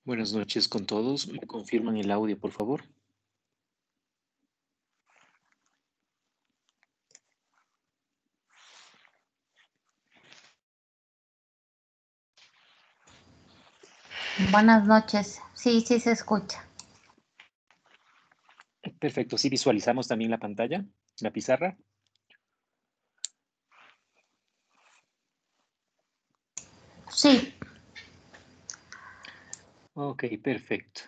Buenas noches con todos. ¿Me confirman el audio, por favor? Buenas noches. Sí, sí se escucha. Perfecto. ¿Sí visualizamos también la pantalla, la pizarra? Sí. Ok, perfecto.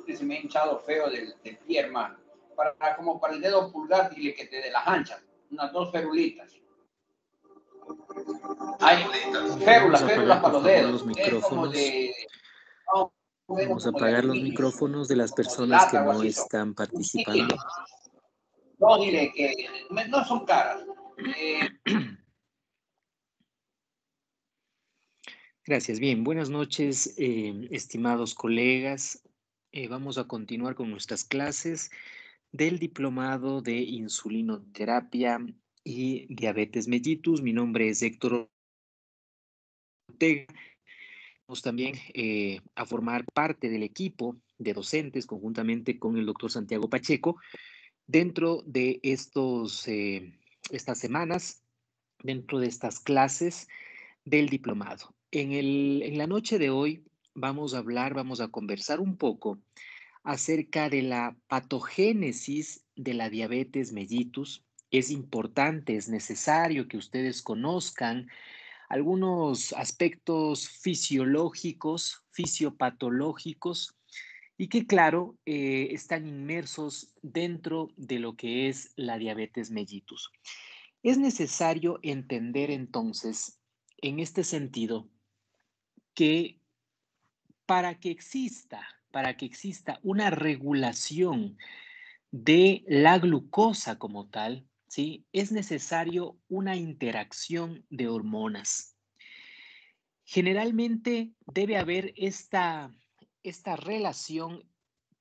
Que se me ha hinchado feo del pie, hermano. Como para el dedo pulgar, dile que te dé las anchas, unas 2 ferulitas. Hay Vamos a férulas apagar, por para los favor, dedos. los Es como micrófonos. de. Vamos a Como de apagar los aluminio, micrófonos de las como de personas que lata o no así son. están Un sticky. participando. No, dile que no son caras. Gracias. Bien, buenas noches, estimados colegas. Vamos a continuar con nuestras clases del diplomado de insulinoterapia y diabetes mellitus. Mi nombre es Héctor Ortega. Vamos también a formar parte del equipo de docentes conjuntamente con el doctor Santiago Pacheco dentro de estas semanas, dentro de estas clases del diplomado. En la noche de hoy vamos a conversar un poco acerca de la patogénesis de la diabetes mellitus. Es importante, es necesario que ustedes conozcan algunos aspectos fisiológicos, fisiopatológicos, y que, claro, están inmersos dentro de lo que es la diabetes mellitus. Es necesario entender entonces, en este sentido, que para que exista una regulación de la glucosa como tal, ¿sí? Es necesario una interacción de hormonas. Generalmente debe haber esta relación,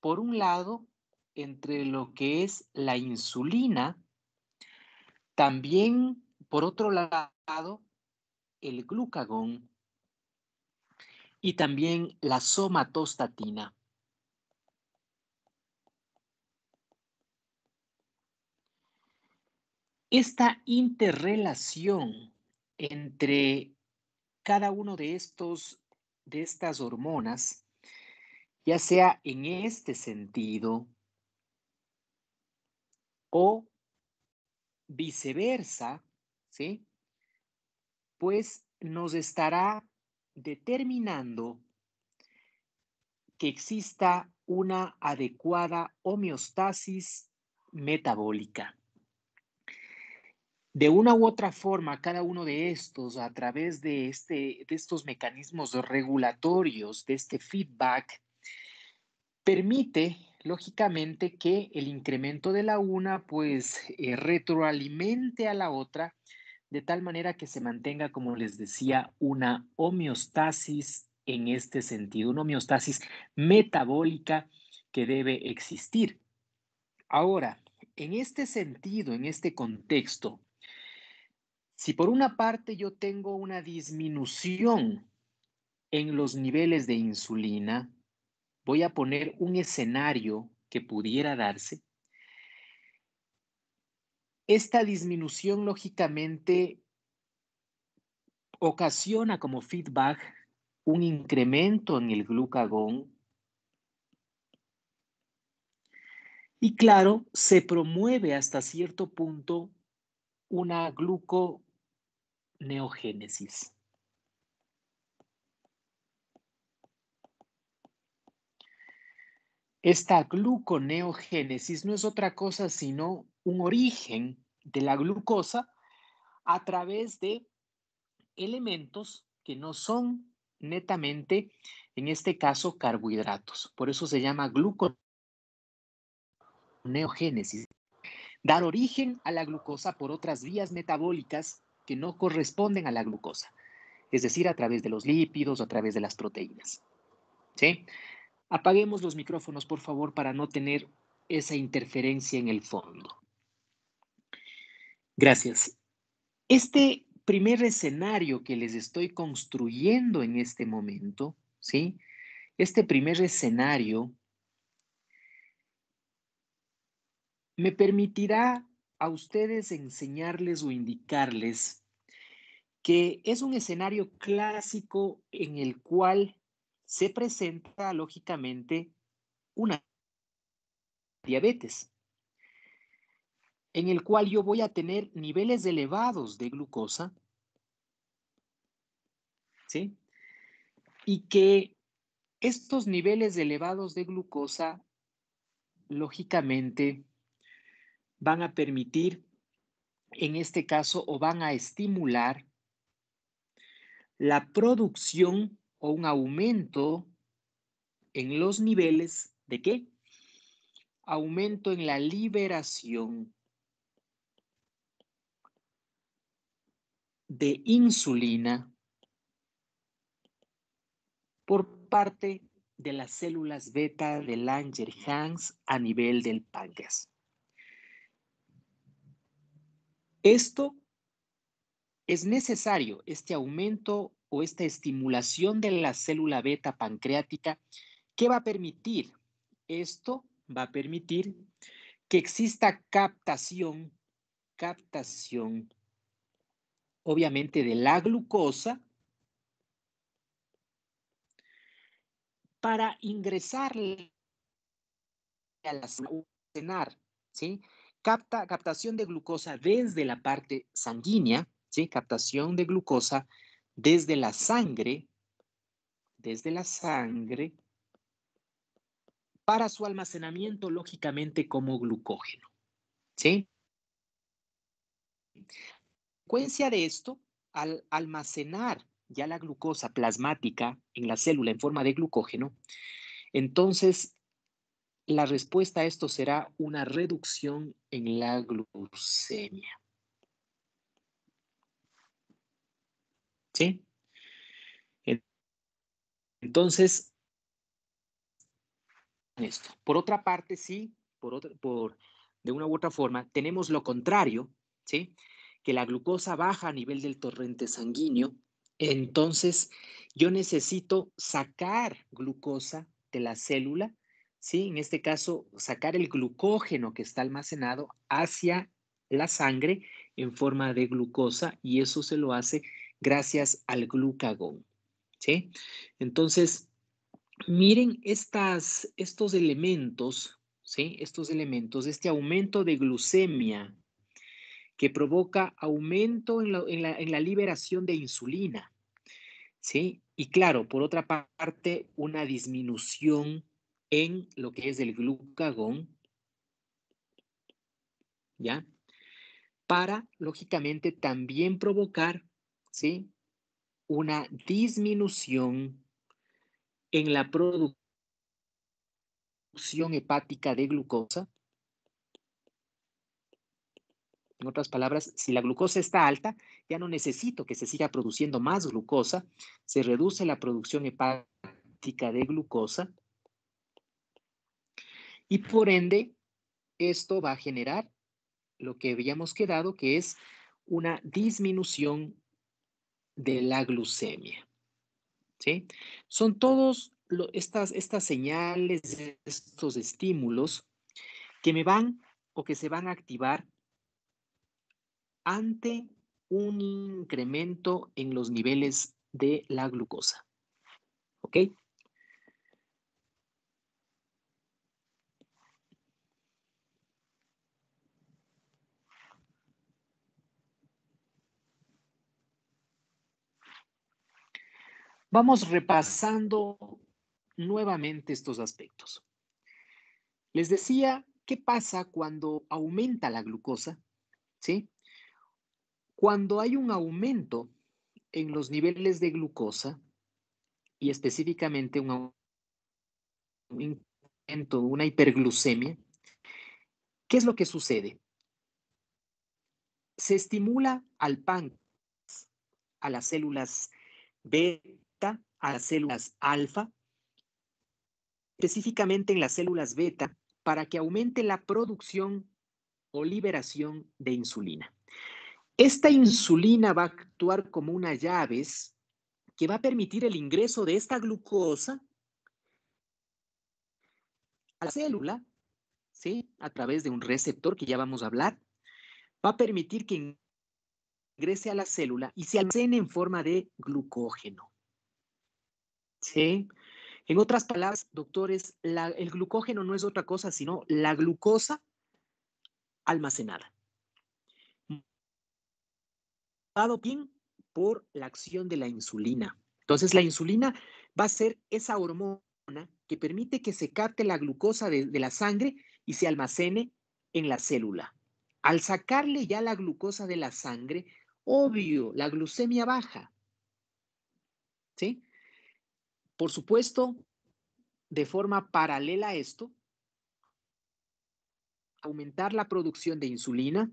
por un lado, entre lo que es la insulina, también, por otro lado, el glucagón y también la somatostatina. Esta interrelación entre cada uno de estas hormonas, ya sea en este sentido o viceversa, ¿sí? Pues nos estará determinando que exista una adecuada homeostasis metabólica. De una u otra forma, cada uno de estos, a través de estos mecanismos regulatorios, de este feedback, permite, lógicamente, que el incremento de la una, pues, retroalimente a la otra, de tal manera que se mantenga, como les decía, una homeostasis en este sentido, una homeostasis metabólica que debe existir. Ahora, en este sentido, en este contexto, si por una parte yo tengo una disminución en los niveles de insulina, voy a poner un escenario que pudiera darse. Esta disminución, lógicamente, ocasiona como feedback un incremento en el glucagón y, claro, se promueve hasta cierto punto una gluconeogénesis. Esta gluconeogénesis no es otra cosa sino un origen de la glucosa a través de elementos que no son netamente, en este caso, carbohidratos. Por eso se llama gluconeogénesis. Dar origen a la glucosa por otras vías metabólicas que no corresponden a la glucosa, es decir, a través de los lípidos o a través de las proteínas. ¿Sí? Apaguemos los micrófonos, por favor, para no tener esa interferencia en el fondo. Gracias. Este primer escenario que les estoy construyendo en este momento, ¿sí? Este primer escenario me permitirá a ustedes enseñarles o indicarles que es un escenario clásico en el cual se presenta, lógicamente, una diabetes, en el cual yo voy a tener niveles elevados de glucosa, ¿sí? Y que estos niveles elevados de glucosa, lógicamente, van a permitir, en este caso, o van a estimular la producción o un aumento en los niveles de ¿qué? Aumento en la liberación de insulina por parte de las células beta de Langerhans a nivel del páncreas. Esto es necesario, este aumento o esta estimulación de la célula beta pancreática. ¿Qué va a permitir? Esto va a permitir que exista captación, obviamente, de la glucosa para ingresar a la célula, ¿sí? Captación de glucosa desde la parte sanguínea, ¿sí? Captación de glucosa desde la sangre, para su almacenamiento, lógicamente, como glucógeno, ¿sí? Consecuencia de esto, al almacenar ya la glucosa plasmática en la célula en forma de glucógeno, entonces la respuesta a esto será una reducción en la glucemia. ¿Sí? Entonces, esto. Por otra parte, sí, de una u otra forma, tenemos lo contrario, ¿sí? Que la glucosa baja a nivel del torrente sanguíneo. Entonces, yo necesito sacar glucosa de la célula, ¿sí? En este caso, sacar el glucógeno que está almacenado hacia la sangre en forma de glucosa, y eso se lo hace gracias al glucagón, ¿sí? Entonces, miren estos elementos, ¿sí? Estos elementos, este aumento de glucemia que provoca aumento en la liberación de insulina, ¿sí? Y claro, por otra parte, una disminución en lo que es el glucagón, ¿ya? Para, lógicamente, también provocar, ¿sí? Una disminución en la producción hepática de glucosa. En otras palabras, si la glucosa está alta, ya no necesito que se siga produciendo más glucosa, se reduce la producción hepática de glucosa y por ende esto va a generar lo que habíamos quedado, que es una disminución de la glucemia, ¿sí? Son todos estas señales, estos estímulos que me van o que se van a activar ante un incremento en los niveles de la glucosa. ¿Ok? Vamos repasando nuevamente estos aspectos. Les decía, ¿qué pasa cuando aumenta la glucosa? ¿Sí? Cuando hay un aumento en los niveles de glucosa y específicamente un aumento, una hiperglucemia, ¿qué es lo que sucede? Se estimula al páncreas, a las células beta, a las células alfa, específicamente en las células beta, para que aumente la producción o liberación de insulina. Esta insulina va a actuar como una llave que va a permitir el ingreso de esta glucosa a la célula, ¿sí? A través de un receptor que ya vamos a hablar, va a permitir que ingrese a la célula y se almacene en forma de glucógeno, ¿sí? En otras palabras, doctores, el glucógeno no es otra cosa sino la glucosa almacenada. Dado bien por la acción de la insulina. Entonces, la insulina va a ser esa hormona que permite que se capte la glucosa de la sangre y se almacene en la célula. Al sacarle ya la glucosa de la sangre, obvio, la glucemia baja. ¿Sí? Por supuesto, de forma paralela a esto, aumentar la producción de insulina.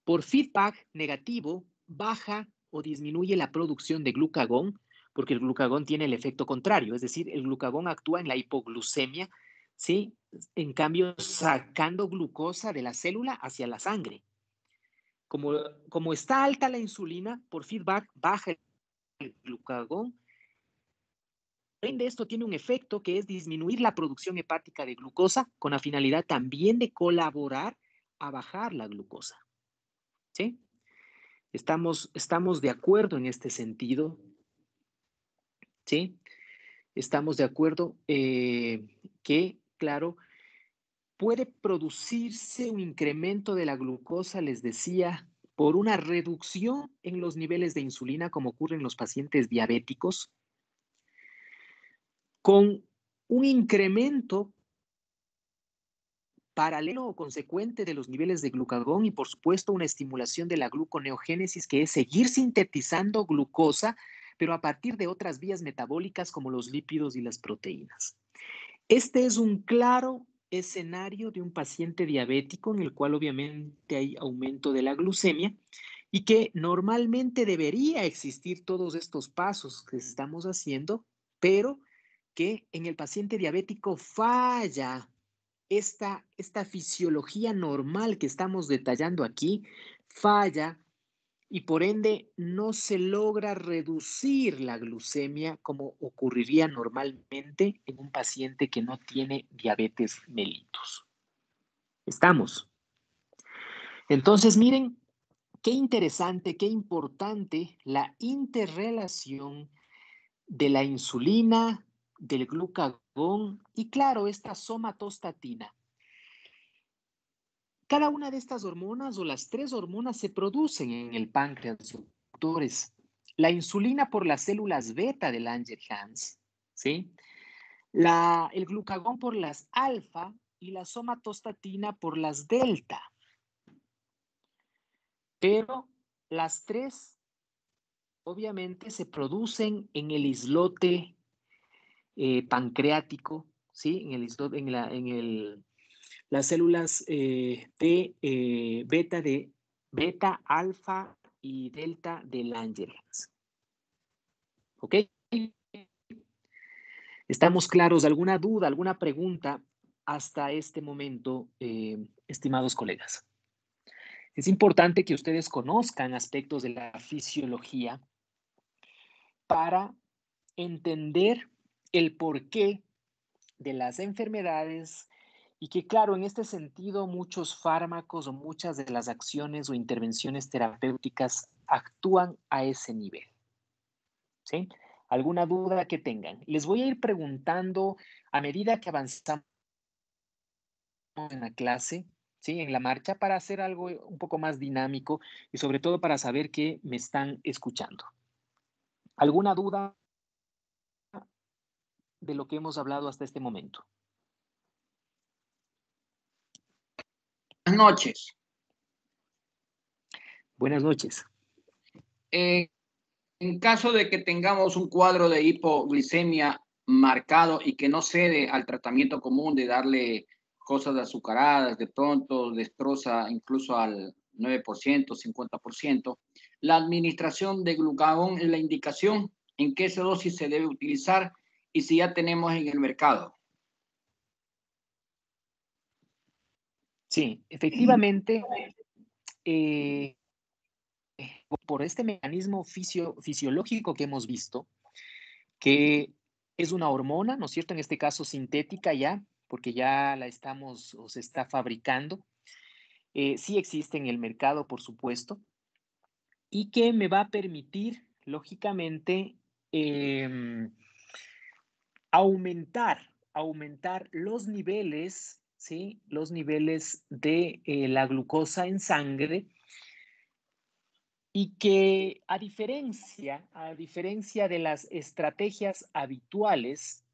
Por feedback negativo, baja o disminuye la producción de glucagón, porque el glucagón tiene el efecto contrario, es decir, el glucagón actúa en la hipoglucemia, ¿sí? En cambio, sacando glucosa de la célula hacia la sangre. Como está alta la insulina, por feedback baja el glucagón. De esto tiene un efecto que es disminuir la producción hepática de glucosa con la finalidad también de colaborar a bajar la glucosa. ¿Sí? Estamos de acuerdo en este sentido, ¿sí? Estamos de acuerdo que, claro, puede producirse un incremento de la glucosa, les decía, por una reducción en los niveles de insulina, como ocurre en los pacientes diabéticos, con un incremento paralelo o consecuente de los niveles de glucagón y, por supuesto, una estimulación de la gluconeogénesis, que es seguir sintetizando glucosa, pero a partir de otras vías metabólicas como los lípidos y las proteínas. Este es un claro escenario de un paciente diabético en el cual obviamente hay aumento de la glucemia y que normalmente debería existir todos estos pasos que estamos haciendo, pero que en el paciente diabético falla esta fisiología normal que estamos detallando aquí, falla y por ende no se logra reducir la glucemia como ocurriría normalmente en un paciente que no tiene diabetes mellitus. ¿Estamos? Entonces, miren, qué interesante, qué importante la interrelación de la insulina, del glucagón y, claro, esta somatostatina. Cada una de estas hormonas o las tres hormonas se producen en el páncreas, doctores. La insulina por las células beta del Langerhans, ¿sí? El glucagón por las alfa y la somatostatina por las delta. Pero las tres, obviamente, se producen en el islote pancreático, ¿sí? En el islote, las células de beta, alfa y delta de Langerhans. ¿Ok? ¿Estamos claros? ¿Alguna duda, alguna pregunta hasta este momento, estimados colegas? Es importante que ustedes conozcan aspectos de la fisiología para entender el porqué de las enfermedades y que, claro, en este sentido, muchos fármacos o muchas de las acciones o intervenciones terapéuticas actúan a ese nivel. ¿Sí? ¿Alguna duda que tengan? Les voy a ir preguntando a medida que avanzamos en la clase, ¿sí? En la marcha, para hacer algo un poco más dinámico y sobre todo para saber que me están escuchando. ¿Alguna duda de lo que hemos hablado hasta este momento? noches. Buenas noches. En caso de que tengamos un cuadro de hipoglicemia marcado y que no cede al tratamiento común de darle cosas azucaradas, de pronto destroza incluso al 9%, 50%, la administración de glucagón es la indicación en qué dosis se debe utilizar y si ya tenemos en el mercado. Sí, efectivamente, por este mecanismo fisiológico que hemos visto, que es una hormona, ¿no es cierto? En este caso sintética ya, porque ya la estamos o se está fabricando. Sí existe en el mercado, por supuesto, y que me va a permitir, lógicamente, aumentar los niveles, ¿sí? Los niveles de la glucosa en sangre y que a diferencia de las estrategias habituales,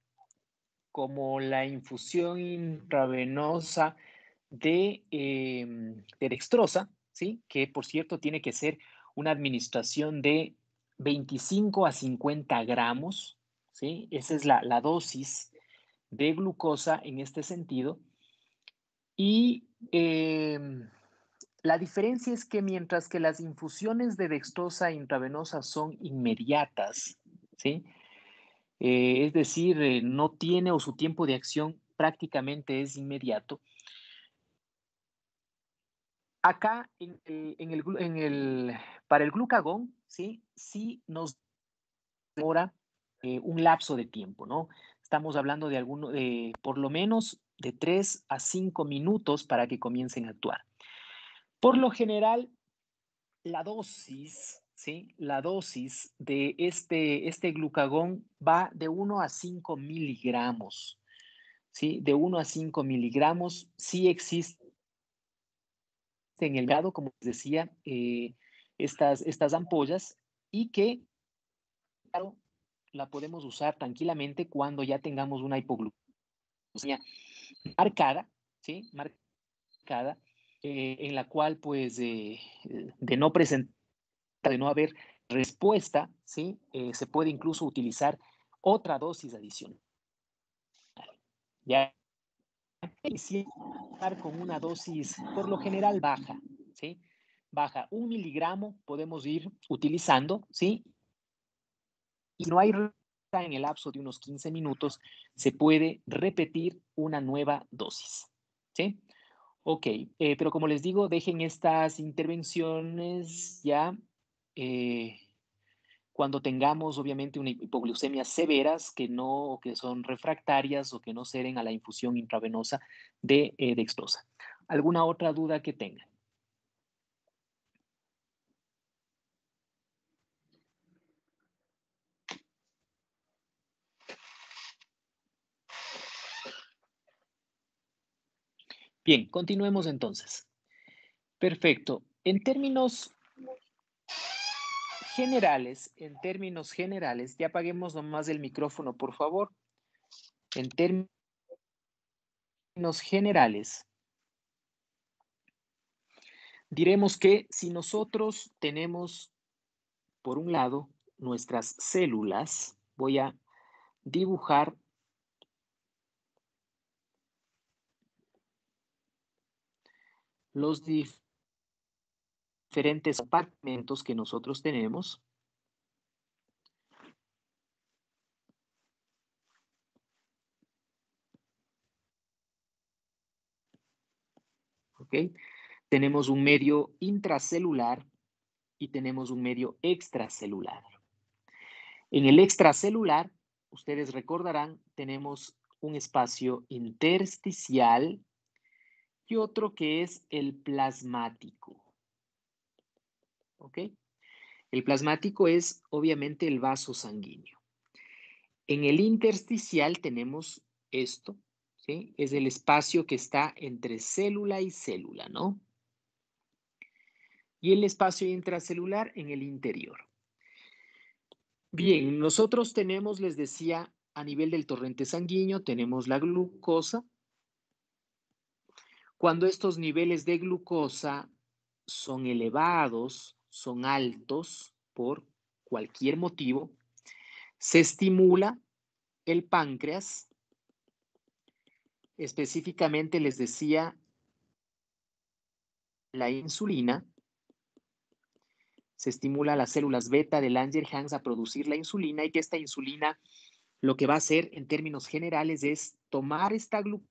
como la infusión intravenosa de dextrosa, ¿sí? Que por cierto tiene que ser una administración de 25 a 50 gramos, ¿sí? Esa es la dosis de glucosa en este sentido. Y la diferencia es que mientras que las infusiones de dextrosa intravenosa son inmediatas, ¿sí? Es decir, no tiene o su tiempo de acción prácticamente es inmediato. Acá para el glucagón, ¿sí? Sí nos demora un lapso de tiempo, ¿no? Estamos hablando de por lo menos de 3 a 5 minutos para que comiencen a actuar. Por lo general, la dosis, ¿sí? La dosis de este glucagón va de 1 a 5 miligramos, ¿sí? De 1 a 5 miligramos. Sí existe en el mercado, como les decía, estas ampollas y que, claro, la podemos usar tranquilamente cuando ya tengamos una hipoglucemia marcada, ¿sí? Marcada, en la cual, pues, de no presentar, de no haber respuesta, ¿sí? Se puede incluso utilizar otra dosis adicional. Ya iniciar con una dosis por lo general baja, ¿sí? Baja, 1 miligramo podemos ir utilizando, ¿sí? Y no hay en el lapso de unos 15 minutos, se puede repetir una nueva dosis, ¿sí? Ok, pero como les digo, dejen estas intervenciones ya cuando tengamos obviamente una hipoglucemia severas que son refractarias o que no ceden a la infusión intravenosa de dextrosa. ¿Alguna otra duda que tengan? Bien, continuemos entonces. Perfecto. En términos generales, ya apaguemos nomás el micrófono, por favor. En términos generales, diremos que si nosotros tenemos, por un lado, nuestras células, voy a dibujar los diferentes compartimentos que nosotros tenemos. ¿Ok? Tenemos un medio intracelular y tenemos un medio extracelular. En el extracelular, ustedes recordarán, tenemos un espacio intersticial y otro que es el plasmático. ¿Ok? El plasmático es obviamente el vaso sanguíneo. En el intersticial tenemos esto, ¿sí? Es el espacio que está entre célula y célula, ¿no? Y el espacio intracelular en el interior. Bien, nosotros tenemos, les decía, a nivel del torrente sanguíneo, tenemos la glucosa. Cuando estos niveles de glucosa son elevados, son altos por cualquier motivo, se estimula el páncreas. Específicamente les decía la insulina. Se estimula las células beta de Langerhans a producir la insulina, y que esta insulina lo que va a hacer en términos generales es tomar esta glucosa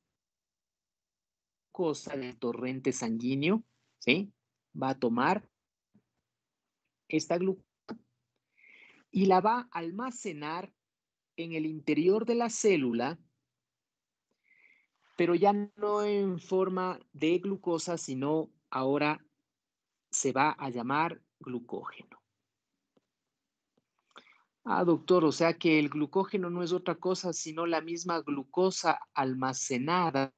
del torrente sanguíneo, ¿sí? Va a tomar esta glucosa y la va a almacenar en el interior de la célula, pero ya no en forma de glucosa, sino ahora se va a llamar glucógeno. Ah, doctor, o sea que el glucógeno no es otra cosa sino la misma glucosa almacenada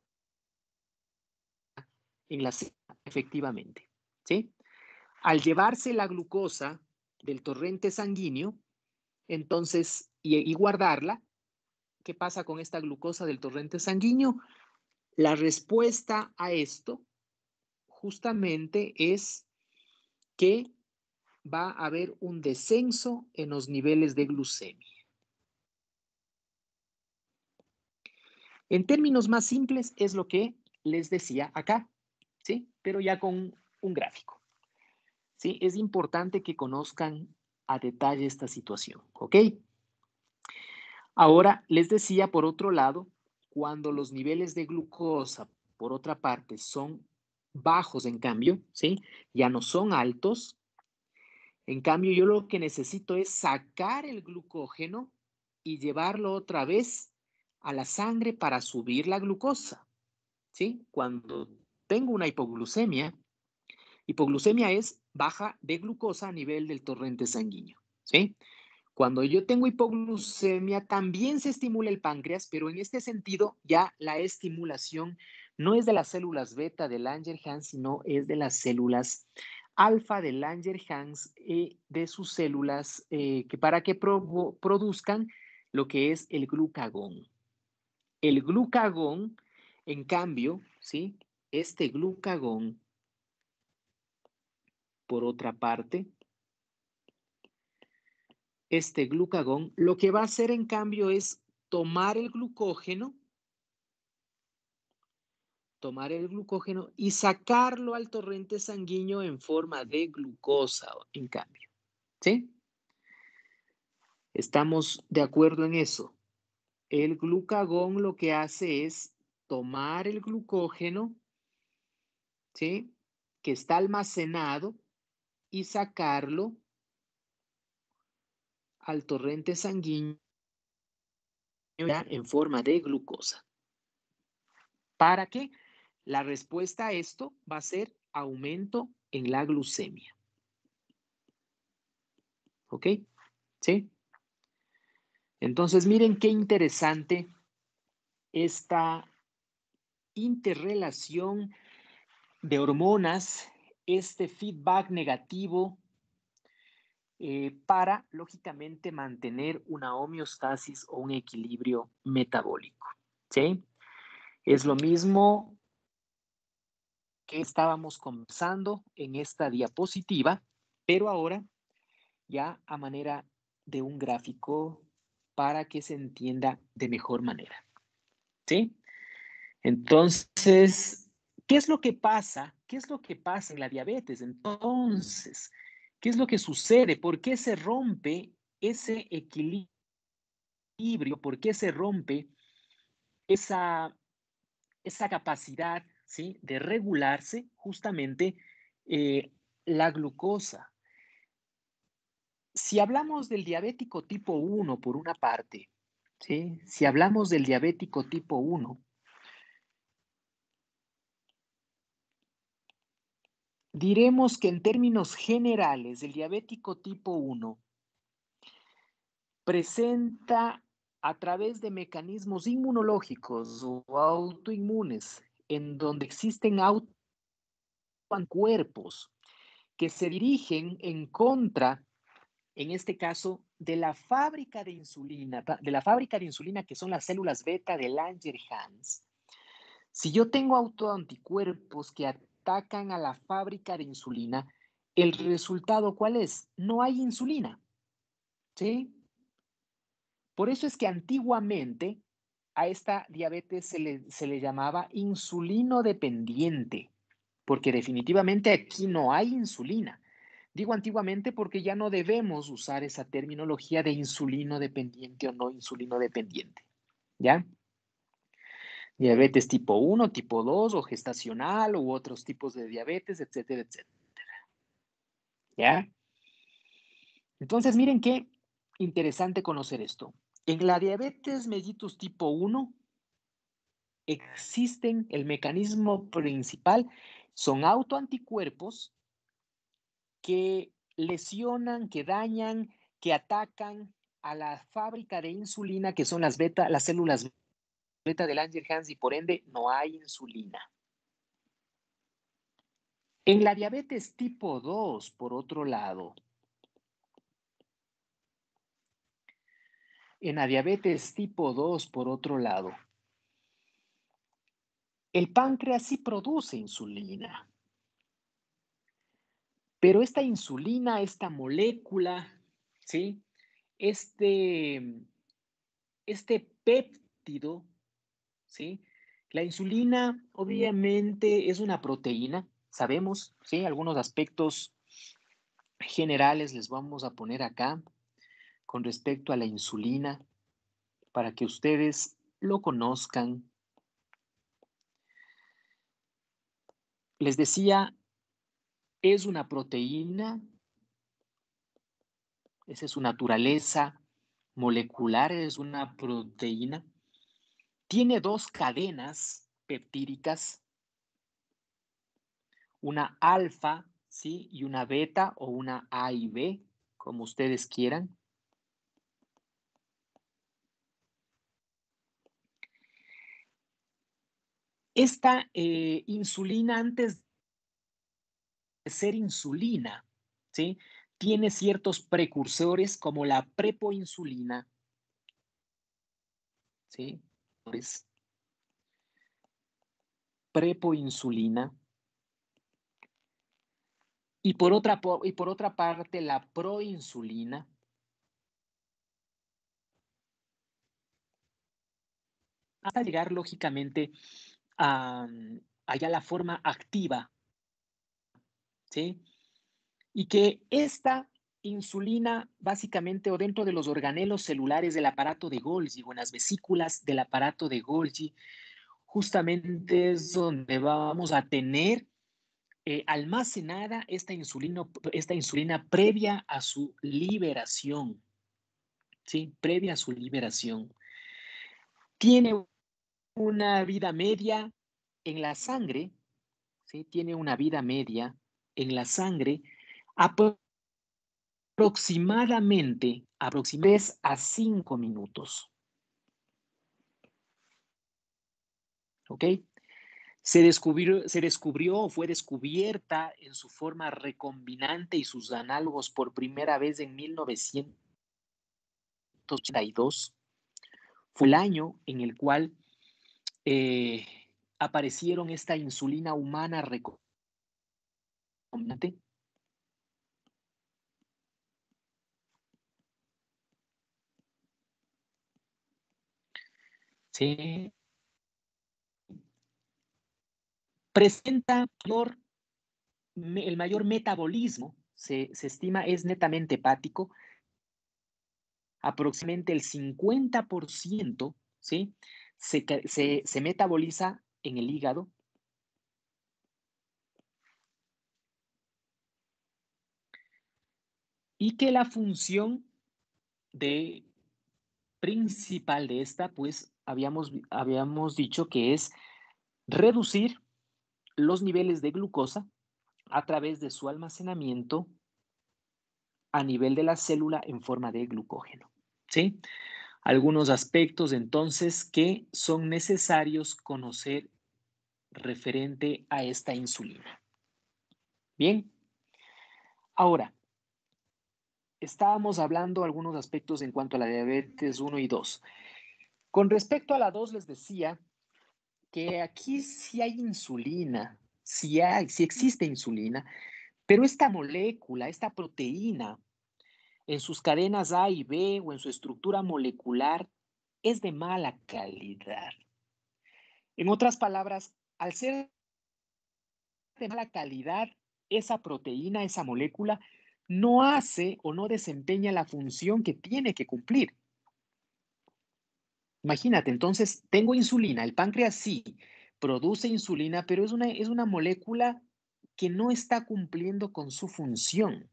en la célula, efectivamente, ¿sí? Al llevarse la glucosa del torrente sanguíneo, entonces, y guardarla, ¿qué pasa con esta glucosa del torrente sanguíneo? La respuesta a esto justamente es que va a haber un descenso en los niveles de glucemia. En términos más simples es lo que les decía acá, ¿sí? Pero ya con un gráfico, ¿sí? Es importante que conozcan a detalle esta situación, ¿ok? Ahora, les decía, por otro lado, cuando los niveles de glucosa, por otra parte, son bajos en cambio, ¿sí? Ya no son altos. En cambio, yo lo que necesito es sacar el glucógeno y llevarlo otra vez a la sangre para subir la glucosa, ¿sí? Cuando tengo una hipoglucemia es baja de glucosa a nivel del torrente sanguíneo, ¿sí? Cuando yo tengo hipoglucemia, también se estimula el páncreas, pero en este sentido ya la estimulación no es de las células beta de Langerhans, sino es de las células alfa de Langerhans, de sus células que para que produzcan lo que es el glucagón. El glucagón, en cambio, ¿sí? Este glucagón, por otra parte, este glucagón, lo que va a hacer en cambio es tomar el glucógeno y sacarlo al torrente sanguíneo en forma de glucosa, en cambio. ¿Sí? ¿Estamos de acuerdo en eso? El glucagón lo que hace es tomar el glucógeno, ¿sí? Que está almacenado, y sacarlo al torrente sanguíneo en forma de glucosa. ¿Para qué? La respuesta a esto va a ser aumento en la glucemia. ¿Ok? ¿Sí? Entonces, miren qué interesante esta interrelación de hormonas, este feedback negativo para, lógicamente, mantener una homeostasis o un equilibrio metabólico. ¿Sí? Es lo mismo que estábamos conversando en esta diapositiva, pero ahora ya a manera de un gráfico para que se entienda de mejor manera. ¿Sí? Entonces, ¿qué es lo que pasa? ¿Qué es lo que pasa en la diabetes? Entonces, ¿qué es lo que sucede? ¿Por qué se rompe ese equilibrio? ¿Por qué se rompe esa capacidad, ¿sí? De regularse justamente la glucosa? Si hablamos del diabético tipo 1 por una parte, ¿sí? Si hablamos del diabético tipo 1, diremos que en términos generales el diabético tipo 1 presenta a través de mecanismos inmunológicos o autoinmunes, en donde existen autoanticuerpos que se dirigen en contra, en este caso, de la fábrica de insulina que son las células beta de Langerhans, Si yo tengo autoanticuerpos que atacan a la fábrica de insulina, ¿el resultado cuál es? No hay insulina, ¿sí? Por eso es que antiguamente a esta diabetes se le llamaba insulino dependiente, porque definitivamente aquí no hay insulina. Digo antiguamente porque ya no debemos usar esa terminología de insulino dependiente o no insulino dependiente, ¿ya? Diabetes tipo 1, tipo 2 o gestacional u otros tipos de diabetes, etcétera, etcétera, ¿ya? Entonces, miren qué interesante conocer esto. En la diabetes mellitus tipo 1 existen, el mecanismo principal son autoanticuerpos que lesionan, que dañan, que atacan a la fábrica de insulina, que son las células beta del Langerhans, y por ende no hay insulina. En la diabetes tipo 2, por otro lado, el páncreas sí produce insulina, pero esta insulina, esta molécula, ¿sí? Este péptido, ¿sí? La insulina obviamente es una proteína, sabemos, ¿sí? Algunos aspectos generales les vamos a poner acá con respecto a la insulina para que ustedes lo conozcan. Les decía, es una proteína, esa es su naturaleza molecular, es una proteína. Tiene dos cadenas peptídicas, una alfa, ¿sí? Y una beta o una A y B, como ustedes quieran. Esta insulina, antes de ser insulina, ¿sí? Tiene ciertos precursores como la prepoinsulina, ¿sí? Prepoinsulina. Y por otra parte, la proinsulina. Hasta llegar, lógicamente, a allá la forma activa, ¿sí? Y que esta insulina, básicamente, o dentro de los organelos celulares del aparato de Golgi o en las vesículas del aparato de Golgi, justamente es donde vamos a tener almacenada esta insulina previa a su liberación, ¿sí? Previa a su liberación. Tiene una vida media en la sangre, ¿sí? Tiene una vida media en la sangre aproximadamente 3 a 5 minutos. ¿Ok? Se descubrió o fue descubierta en su forma recombinante y sus análogos por primera vez en 1982. Fue el año en el cual aparecieron esta insulina humana recombinante. Sí. Presenta el mayor metabolismo, se estima es netamente hepático, aproximadamente el 50%, ¿sí? Se metaboliza en el hígado. Y que la función principal de esta, pues habíamos dicho que es reducir los niveles de glucosa a través de su almacenamiento a nivel de la célula en forma de glucógeno, ¿sí? Algunos aspectos entonces que son necesarios conocer referente a esta insulina. Bien, ahora, estábamos hablando algunos aspectos en cuanto a la diabetes 1 y 2. Con respecto a la 2 les decía que aquí sí hay insulina, sí existe insulina, pero esta molécula, esta proteína, en sus cadenas A y B o en su estructura molecular, es de mala calidad. En otras palabras, al ser de mala calidad, esa proteína, esa molécula, no hace o no desempeña la función que tiene que cumplir. Imagínate, entonces tengo insulina, el páncreas sí produce insulina, pero es una molécula que no está cumpliendo con su función.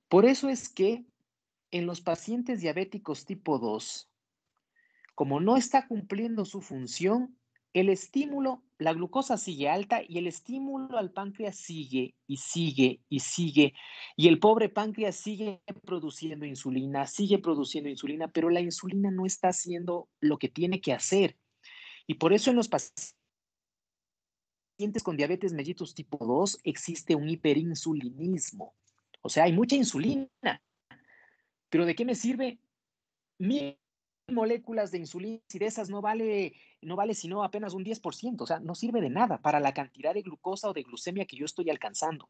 Por eso es que en los pacientes diabéticos tipo 2, como no está cumpliendo su función, el estímulo, la glucosa sigue alta y el estímulo al páncreas sigue y sigue y sigue. Y el pobre páncreas sigue produciendo insulina, pero la insulina no está haciendo lo que tiene que hacer. Y por eso en los pacientes con diabetes mellitus tipo 2 existe un hiperinsulinismo. O sea, hay mucha insulina, pero ¿de qué me sirve 1000 moléculas de insulina y de esas no vale sino apenas un 10%? O sea, no sirve de nada para la cantidad de glucosa o de glucemia que yo estoy alcanzando.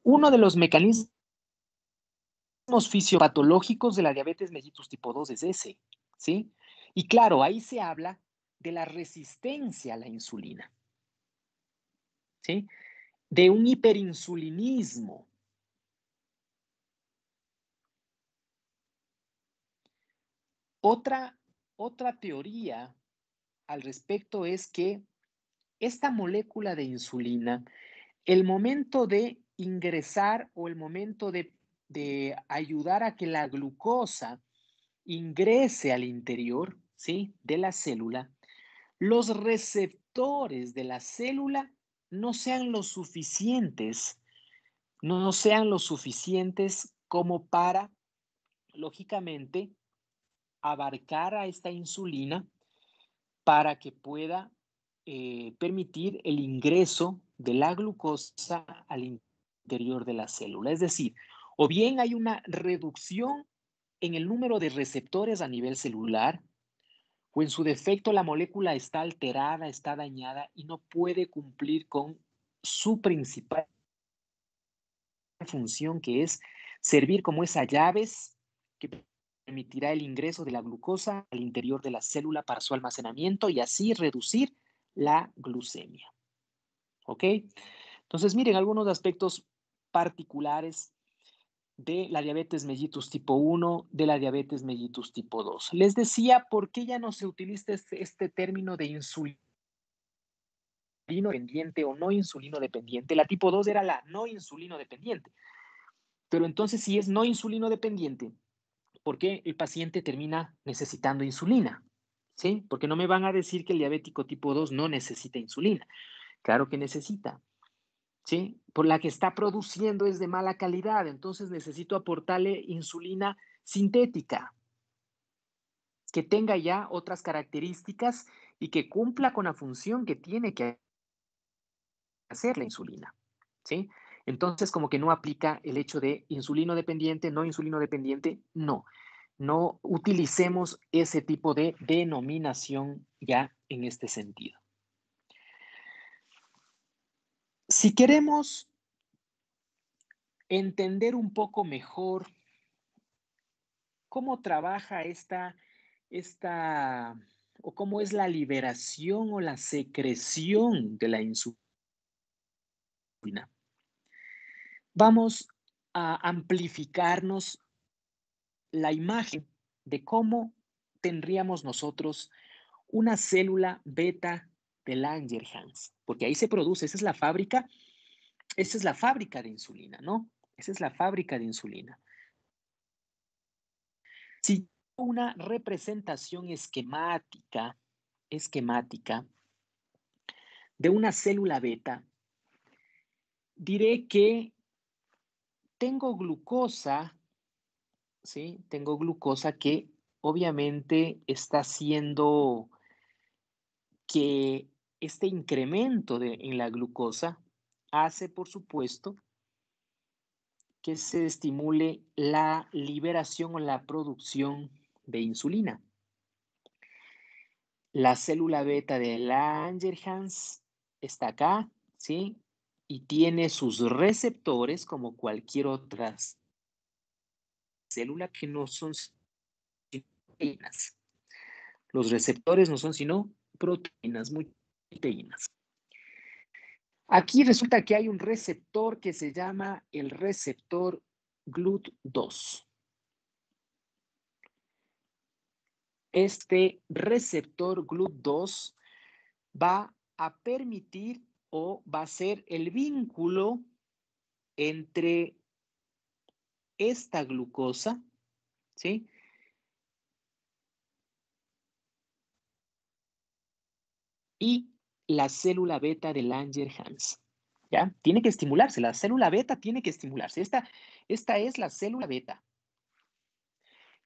Uno de los mecanismos fisiopatológicos de la diabetes mellitus tipo 2 es ese, ¿sí? Y claro, ahí se habla de la resistencia a la insulina, ¿sí? De un hiperinsulinismo. Otra teoría al respecto es que esta molécula de insulina, el momento de ingresar o el momento de ayudar a que la glucosa ingrese al interior, ¿sí?, de la célula, los receptores de la célula no sean lo suficientes, no sean lo suficientes como para, lógicamente, abarcar a esta insulina para que pueda permitir el ingreso de la glucosa al interior de la célula. Es decir, o bien hay una reducción en el número de receptores a nivel celular, o en su defecto la molécula está alterada, está dañada y no puede cumplir con su principal función, que es servir como esas llaves que permitirá el ingreso de la glucosa al interior de la célula para su almacenamiento y así reducir la glucemia. ¿Ok? Entonces, miren algunos aspectos particulares de la diabetes mellitus tipo 1, de la diabetes mellitus tipo 2. Les decía por qué ya no se utiliza este término de insulino dependiente o no insulino dependiente. La tipo 2 era la no insulino dependiente. Pero entonces, si es no insulino dependiente, ¿por qué el paciente termina necesitando insulina? ¿Sí? Porque no me van a decir que el diabético tipo 2 no necesita insulina. Claro que necesita, ¿sí? Por la que está produciendo es de mala calidad, entonces necesito aportarle insulina sintética, que tenga ya otras características y que cumpla con la función que tiene que hacer la insulina, ¿sí? Entonces, como que no aplica el hecho de insulino dependiente, no insulino dependiente, no. No utilicemos ese tipo de denominación ya en este sentido. Si queremos entender un poco mejor cómo trabaja o cómo es la liberación o la secreción de la insulina, vamos a amplificarnos la imagen de cómo tendríamos nosotros una célula beta de Langerhans, porque ahí se produce, esa es la fábrica de insulina, ¿no? Esa es la fábrica de insulina. Si una representación esquemática de una célula beta, diré que tengo glucosa, ¿sí? Tengo glucosa que obviamente está haciendo que este incremento en la glucosa hace, por supuesto, que se estimule la liberación o la producción de insulina. La célula beta de Langerhans está acá, ¿sí? Y tiene sus receptores como cualquier otra célula que no son sino proteínas. Los receptores no son sino proteínas, muy proteínas. Aquí resulta que hay un receptor que se llama el receptor GLUT2. Este receptor GLUT2 va a permitir o va a ser el vínculo entre esta glucosa, ¿sí? Y la célula beta de Langerhans, ¿ya? Tiene que estimularse, la célula beta tiene que estimularse. Esta es la célula beta.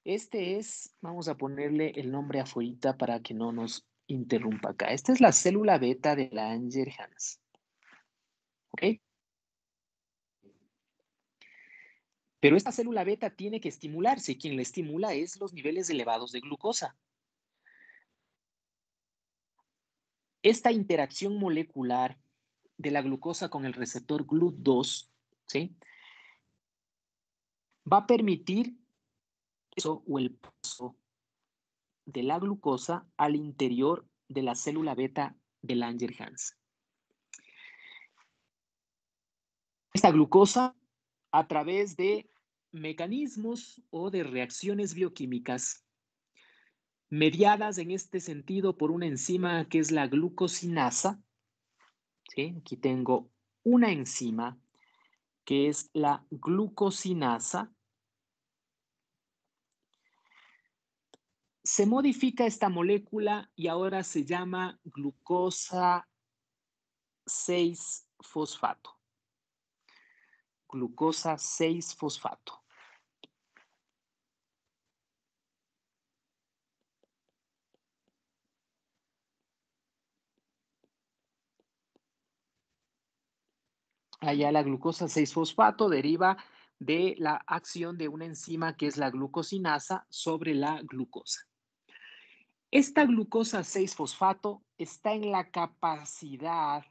Este es, vamos a ponerle el nombre afuera para que no nos interrumpa acá. Esta es la célula beta de Langerhans, ¿ok? Pero esta célula beta tiene que estimularse. Quien la estimula es los niveles elevados de glucosa. Esta interacción molecular de la glucosa con el receptor GLUT2, ¿sí? Va a permitir eso o el paso de la glucosa al interior de la célula beta de Langerhans. Esta glucosa, a través de mecanismos o de reacciones bioquímicas mediadas en este sentido por una enzima que es la glucosinasa, ¿sí? Aquí tengo una enzima que es la glucosinasa. Se modifica esta molécula y ahora se llama glucosa 6-fosfato. Glucosa 6-fosfato. Allá la glucosa 6-fosfato deriva de la acción de una enzima que es la glucosinasa sobre la glucosa. Esta glucosa 6-fosfato está en la capacidad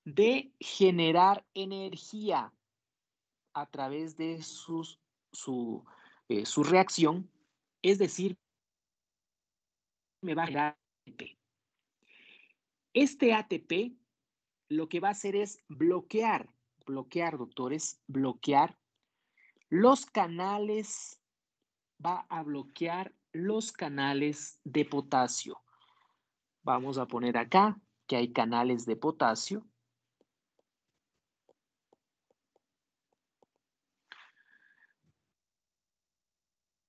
de generar energía a través de su reacción, es decir, me va a generar ATP. Este ATP lo que va a hacer es bloquear, doctores, bloquear los canales, va a bloquear los canales de potasio. Vamos a poner acá que hay canales de potasio.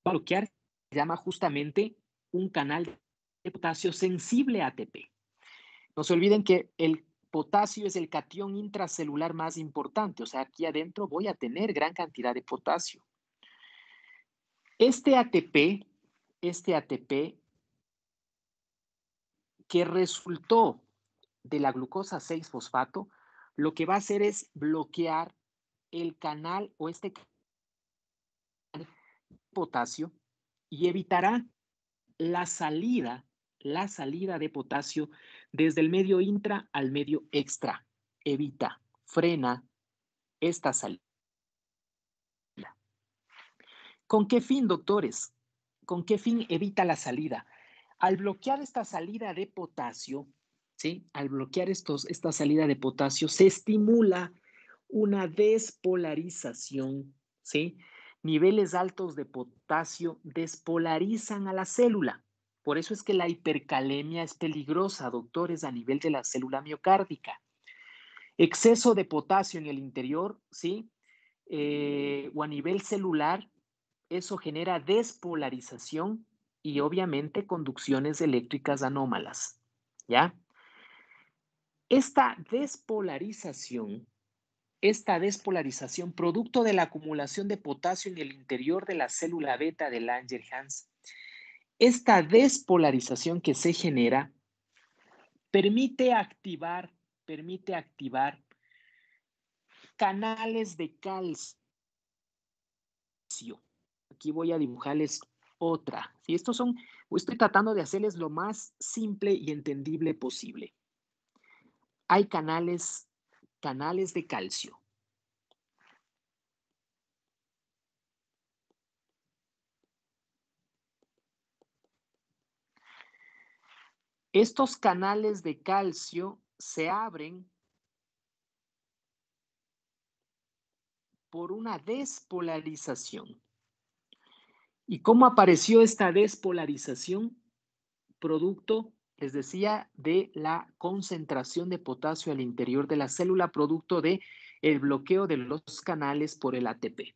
Va a bloquear, se llama justamente un canal de potasio sensible a ATP. No se olviden que el potasio es el catión intracelular más importante, o sea, aquí adentro voy a tener gran cantidad de potasio. Este ATP que resultó de la glucosa 6-fosfato, lo que va a hacer es bloquear el canal o este canal de potasio y evitará la salida de potasio desde el medio intra al medio extra. Evita, frena esta salida. ¿Con qué fin, doctores? ¿Con qué fin evita la salida? Al bloquear esta salida de potasio, ¿sí? Al bloquear esta salida de potasio, se estimula una despolarización, ¿sí? Niveles altos de potasio despolarizan a la célula. Por eso es que la hipercalemia es peligrosa, doctores, a nivel de la célula miocárdica. Exceso de potasio en el interior, ¿sí? O a nivel celular, eso genera despolarización y obviamente conducciones eléctricas anómalas, ¿ya? Esta despolarización, producto de la acumulación de potasio en el interior de la célula beta de Langerhans, esta despolarización que se genera permite activar canales de calcio. Aquí voy a dibujarles otra. ¿Sí? Estoy tratando de hacerles lo más simple y entendible posible. Hay canales de calcio. Estos canales de calcio se abren por una despolarización. ¿Y cómo apareció esta despolarización? Producto, les decía, de la concentración de potasio al interior de la célula, producto de el bloqueo de los canales por el ATP.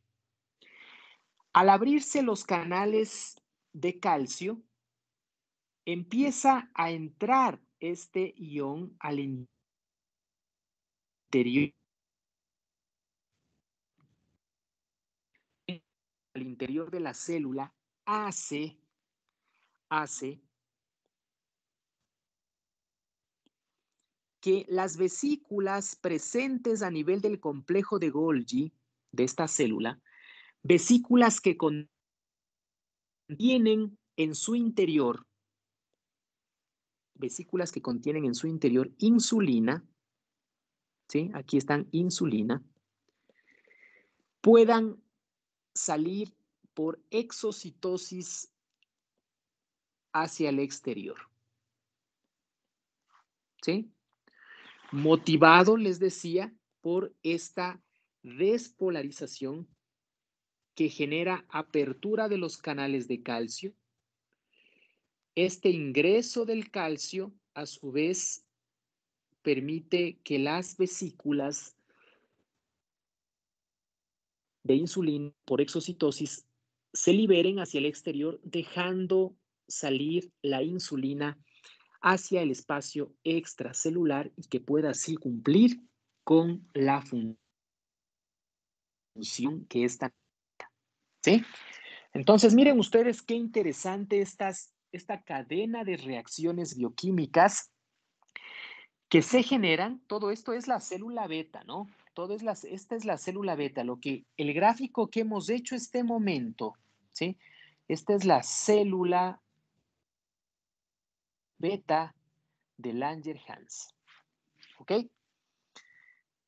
Al abrirse los canales de calcio, empieza a entrar este ion al interior de la célula, hace que las vesículas presentes a nivel del complejo de Golgi de esta célula, vesículas que contienen en su interior insulina, ¿sí? Aquí están insulina, puedan salir por exocitosis hacia el exterior. ¿Sí? Motivado, les decía, por esta despolarización que genera apertura de los canales de calcio. Este ingreso del calcio, a su vez, permite que las vesículas de insulina por exocitosis se liberen hacia el exterior, dejando salir la insulina hacia el espacio extracelular y que pueda así cumplir con la función que esta. ¿Sí? Entonces, miren ustedes qué interesante esta cadena de reacciones bioquímicas que se generan. Todo esto es la célula beta, ¿no? Esta es la célula beta, el gráfico que hemos hecho este momento, ¿sí? Esta es la célula beta de Langerhans, ¿ok?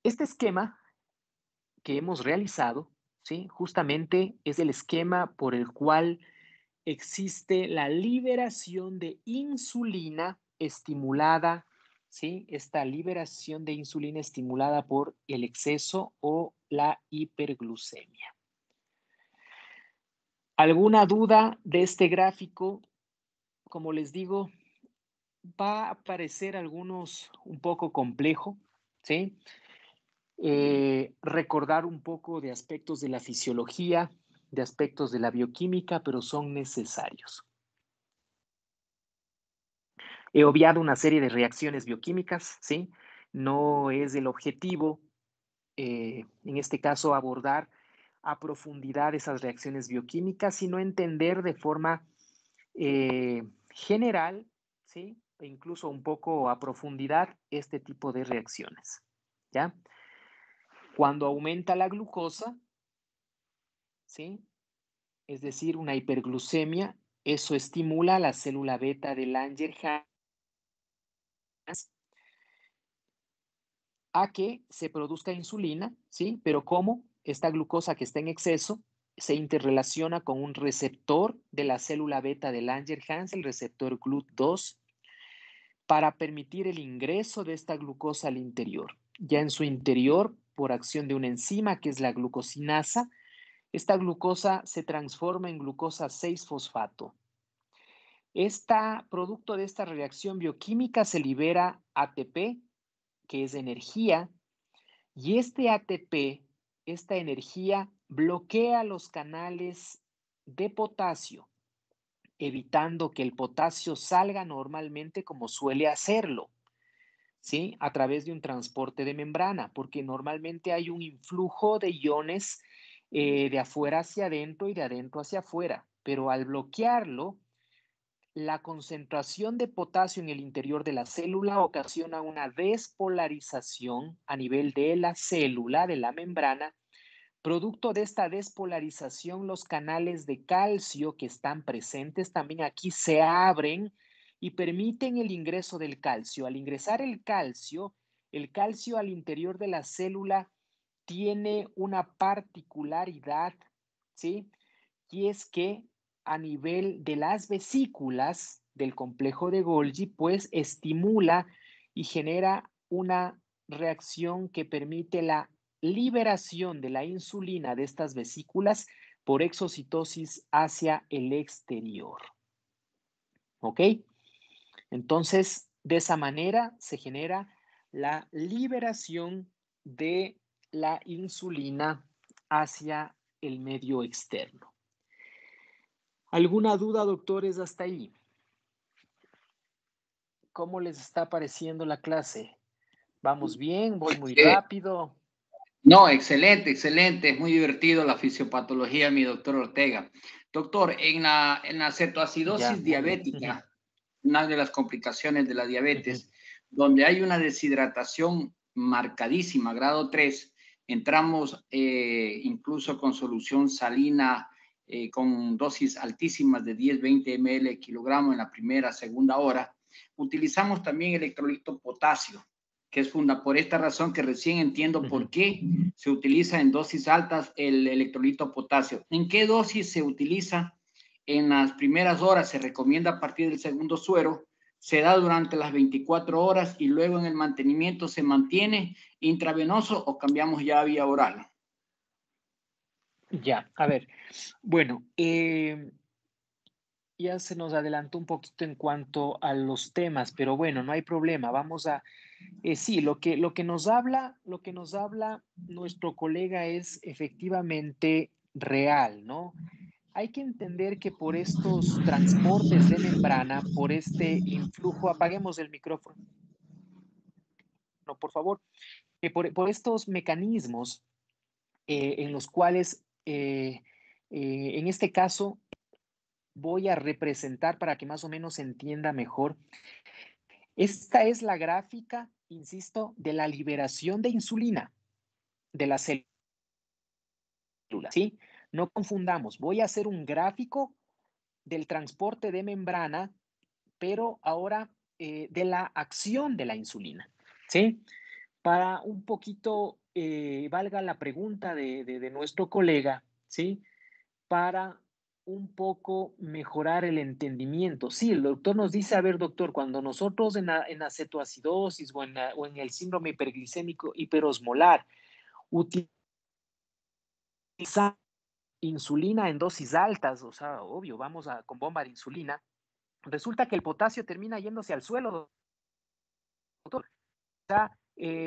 Este esquema que hemos realizado, ¿sí? Justamente es el esquema por el cual existe la liberación de insulina estimulada, ¿sí? Esta liberación de insulina estimulada por el exceso o la hiperglucemia. ¿Alguna duda de este gráfico? Como les digo, va a parecer algunos un poco complejo, ¿sí? Recordar un poco de aspectos de la fisiología, de aspectos de la bioquímica, pero son necesarios. He obviado una serie de reacciones bioquímicas, ¿sí? No es el objetivo, en este caso, abordar a profundidad esas reacciones bioquímicas, sino entender de forma general, ¿sí? E incluso un poco a profundidad este tipo de reacciones, ¿ya? Cuando aumenta la glucosa, ¿sí? Es decir, una hiperglucemia, eso estimula a la célula beta de Langerhans a que se produzca insulina, ¿sí? Pero ¿cómo? Esta glucosa que está en exceso se interrelaciona con un receptor de la célula beta de Langerhans, el receptor GLUT2, para permitir el ingreso de esta glucosa al interior. Ya en su interior, por acción de una enzima que es la glucosinasa, esta glucosa se transforma en glucosa 6-fosfato. Producto de esta reacción bioquímica se libera ATP, que es energía, y este ATP, esta energía, bloquea los canales de potasio, evitando que el potasio salga normalmente como suele hacerlo, ¿sí? A través de un transporte de membrana, porque normalmente hay un influjo de iones de afuera hacia adentro y de adentro hacia afuera, pero al bloquearlo, la concentración de potasio en el interior de la célula ocasiona una despolarización a nivel de la célula, de la membrana, Producto de esta despolarización, los canales de calcio que están presentes también aquí se abren y permiten el ingreso del calcio. Al ingresar el calcio al interior de la célula tiene una particularidad, ¿sí? Y es que a nivel de las vesículas del complejo de Golgi, pues estimula y genera una reacción que permite la liberación de la insulina de estas vesículas por exocitosis hacia el exterior. ¿Ok? Entonces, de esa manera se genera la liberación de la insulina hacia el medio externo. ¿Alguna duda, doctores, hasta ahí? ¿Cómo les está pareciendo la clase? ¿Vamos bien? ¿Voy muy rápido? No, excelente, excelente. Es muy divertido la fisiopatología, mi doctor Ortega. Doctor, en la cetoacidosis diabética, una de las complicaciones de la diabetes, donde hay una deshidratación marcadísima, grado 3, entramos incluso con solución salina, con dosis altísimas de 10-20 ml kilogramo en la primera, segunda hora. Utilizamos también electrolito potasio, que es por esta razón que recién entiendo por qué se utiliza en dosis altas el electrolito potasio. ¿En qué dosis se utiliza? En las primeras horas se recomienda a partir del segundo suero, se da durante las 24 horas y luego en el mantenimiento se mantiene intravenoso o cambiamos ya a vía oral. Ya, a ver, bueno, ya se nos adelantó un poquito en cuanto a los temas, pero bueno, no hay problema. Vamos a, sí, lo que nos habla nuestro colega es efectivamente real, ¿no? Hay que entender que por estos transportes de membrana, por este influjo, apaguemos el micrófono, por favor, por estos mecanismos en los cuales, en este caso, voy a representar para que más o menos se entienda mejor. Esta es la gráfica, insisto, de la liberación de insulina de la célula, ¿sí? No confundamos, voy a hacer un gráfico del transporte de membrana, pero ahora de la acción de la insulina, ¿sí? Para un poquito, valga la pregunta de nuestro colega, ¿sí? Para un poco mejorar el entendimiento. Sí, el doctor nos dice, a ver, doctor, cuando nosotros en la cetoacidosis o en el síndrome hiperglicémico hiperosmolar utilizamos insulina en dosis altas, o sea, obvio, vamos con bomba de insulina, resulta que el potasio termina yéndose al suelo, doctor. O sea,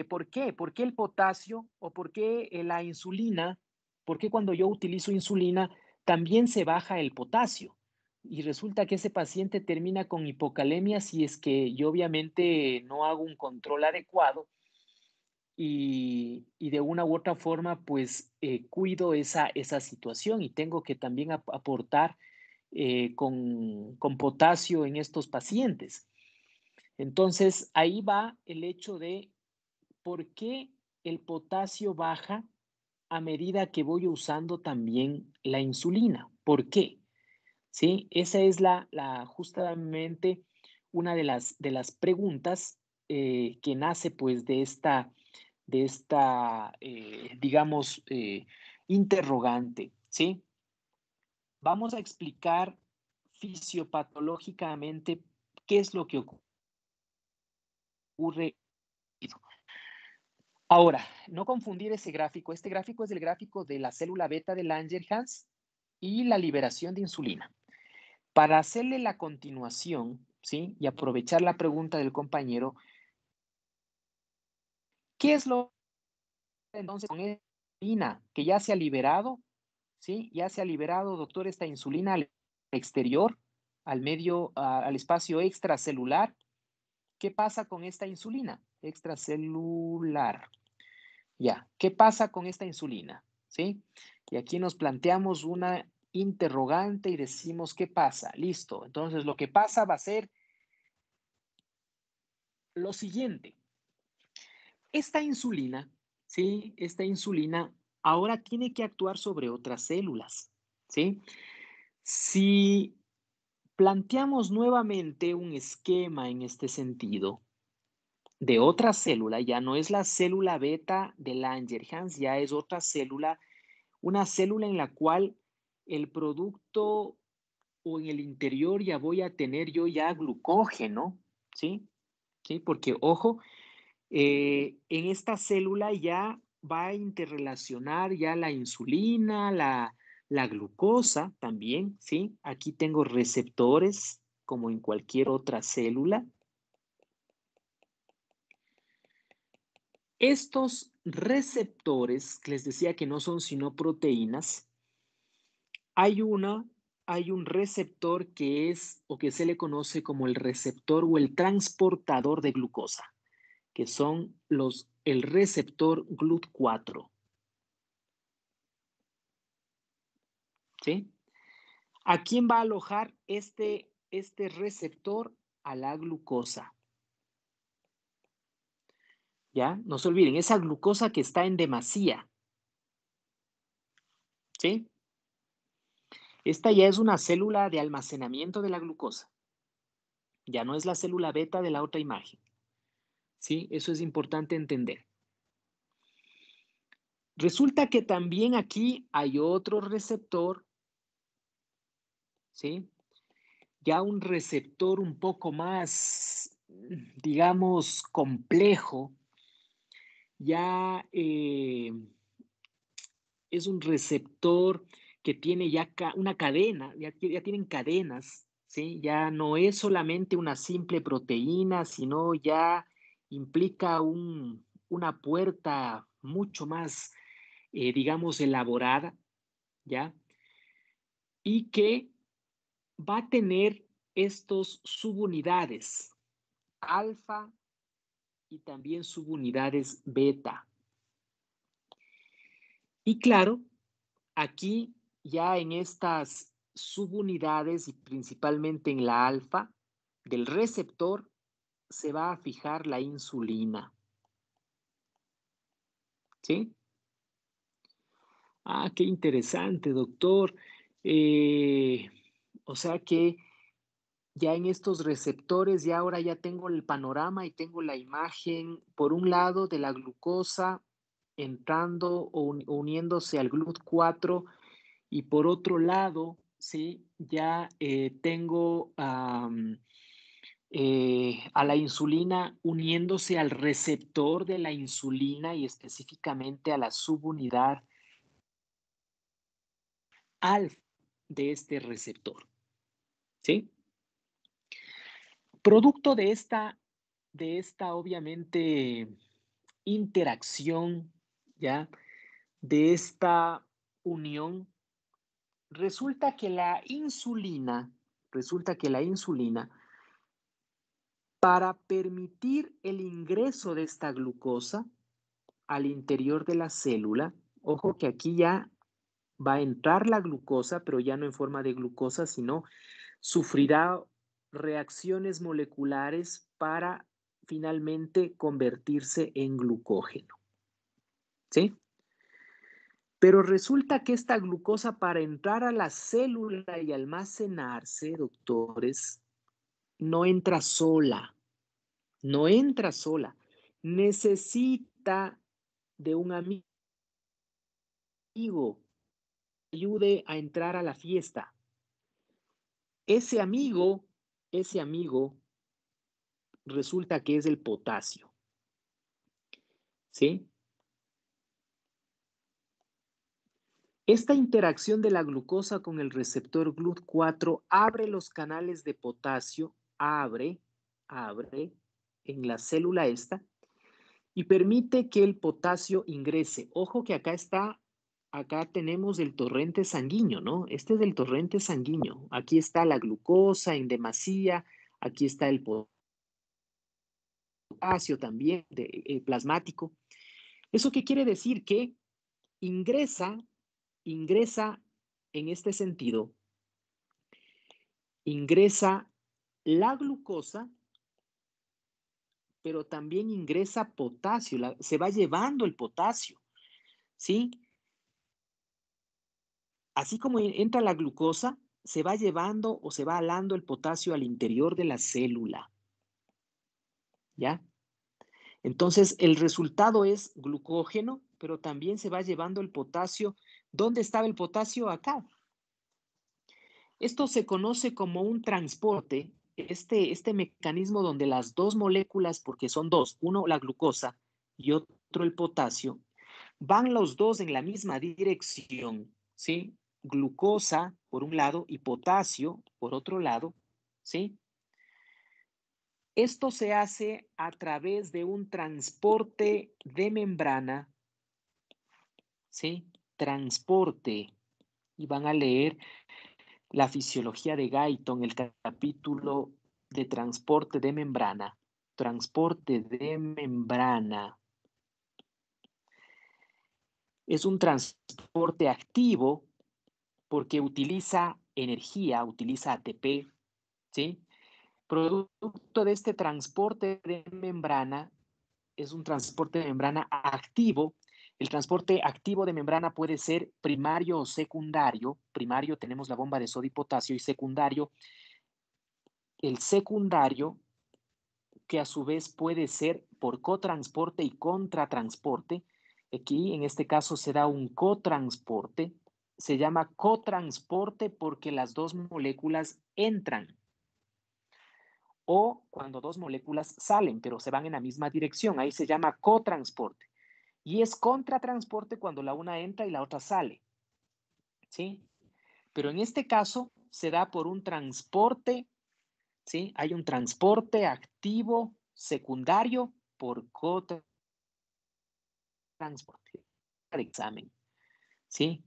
¿por qué? ¿Por qué el potasio o por qué la insulina? ¿Por qué cuando yo utilizo insulina también se baja el potasio? Y resulta que ese paciente termina con hipocalemia si es que yo obviamente no hago un control adecuado y de una u otra forma pues cuido esa situación y tengo que también aportar con potasio en estos pacientes. Entonces ahí va el hecho de ¿por qué el potasio baja a medida que voy usando también la insulina? ¿Por qué? ¿Sí? Esa es justamente una de las preguntas que nace pues de esta digamos, interrogante, ¿sí? Vamos a explicar fisiopatológicamente qué es lo que ocurre. Ahora, no confundir ese gráfico. Este gráfico es el gráfico de la célula beta de Langerhans y la liberación de insulina. Para hacerle la continuación, ¿sí? Y aprovechar la pregunta del compañero, ¿qué es lo entonces con esta insulina que ya se ha liberado? ¿Sí? Ya se ha liberado, doctor, esta insulina al exterior, al medio, al espacio extracelular. ¿Qué pasa con esta insulina extracelular? Ya, ¿qué pasa con esta insulina? ¿Sí? Y aquí nos planteamos una interrogante y decimos, ¿qué pasa? Listo. Entonces, lo que pasa va a ser lo siguiente. Esta insulina, ¿sí? Esta insulina ahora tiene que actuar sobre otras células, ¿sí? Si planteamos nuevamente un esquema en este sentido de otra célula, ya no es la célula beta de Langerhans, ya es otra célula, una célula en la cual el producto o en el interior ya voy a tener yo ya glucógeno, ¿sí? ¿Sí? Porque, ojo, en esta célula ya va a interrelacionar ya la insulina, la glucosa también, ¿sí? Aquí tengo receptores como en cualquier otra célula. Estos receptores, que les decía que no son sino proteínas, hay un receptor que es o que se le conoce como el receptor o el transportador de glucosa, que son el receptor GLUT4. ¿Sí? ¿A quién va a alojar este receptor? A la glucosa. ¿Ya? No se olviden, esa glucosa que está en demasía. ¿Sí? Esta ya es una célula de almacenamiento de la glucosa. Ya no es la célula beta de la otra imagen. ¿Sí? Eso es importante entender. Resulta que también aquí hay otro receptor, ¿sí? Ya un receptor un poco más, digamos, complejo. Ya es un receptor que tiene ya una cadena, ya tienen cadenas, ¿sí? Ya no es solamente una simple proteína, sino ya implica una puerta mucho más, digamos, elaborada, ¿ya? Y que va a tener estos subunidades, alfa y también subunidades beta. Y claro, aquí ya en estas subunidades y principalmente en la alfa del receptor se va a fijar la insulina. ¿Sí? Ah, qué interesante, doctor. O sea que ya en estos receptores, ya ahora ya tengo el panorama y tengo la imagen, por un lado, de la glucosa entrando o uniéndose al GLUT4 y por otro lado, sí, ya tengo a la insulina uniéndose al receptor de la insulina y específicamente a la subunidad alfa de este receptor. ¿Sí? Producto de esta obviamente interacción, ¿ya? De esta unión, resulta que la insulina, para permitir el ingreso de esta glucosa al interior de la célula, ojo que aquí ya va a entrar la glucosa, pero ya no en forma de glucosa, sino sufrirá reacciones moleculares para finalmente convertirse en glucógeno. ¿Sí? Pero resulta que esta glucosa para entrar a la célula y almacenarse, doctores, no entra sola. No entra sola. Necesita de un amigo que ayude a entrar a la fiesta. Ese amigo resulta que es el potasio. ¿Sí? Esta interacción de la glucosa con el receptor GLUT4 abre los canales de potasio, abre en la célula esta y permite que el potasio ingrese. Ojo que acá tenemos el torrente sanguíneo, ¿no? Este es el torrente sanguíneo. Aquí está la glucosa en demasía, aquí está el potasio también plasmático. ¿Eso qué quiere decir? Que ingresa en este sentido, ingresa la glucosa, pero también ingresa potasio, se va llevando el potasio, ¿sí? así como entra la glucosa, se va llevando o se va alando el potasio al interior de la célula. ¿Ya? Entonces, el resultado es glucógeno, pero también se va llevando el potasio. ¿Dónde estaba el potasio? Acá. Esto se conoce como un transporte, este mecanismo donde las dos moléculas, porque son dos, uno la glucosa y otro el potasio, van los dos en la misma dirección, ¿sí? Glucosa por un lado y potasio por otro lado, ¿sí? Esto se hace a través de un transporte de membrana, ¿sí? Transporte. Y van a leer la fisiología de Guyton, el capítulo de transporte de membrana. Transporte de membrana. Es un transporte activo porque utiliza energía, utiliza ATP, ¿sí? Producto de este transporte de membrana, es un transporte de membrana activo. El transporte activo de membrana puede ser primario o secundario. Primario tenemos la bomba de sodio y potasio, y secundario, el secundario, que a su vez puede ser por cotransporte y contratransporte. Aquí en este caso se da un cotransporte. Se llama cotransporte porque las dos moléculas entran, o cuando dos moléculas salen, pero se van en la misma dirección. Ahí se llama cotransporte. Y es contratransporte cuando la una entra y la otra sale. ¿Sí? Pero en este caso se da por un transporte, ¿sí? Hay un transporte activo secundario por cotransporte. Examen. ¿Sí?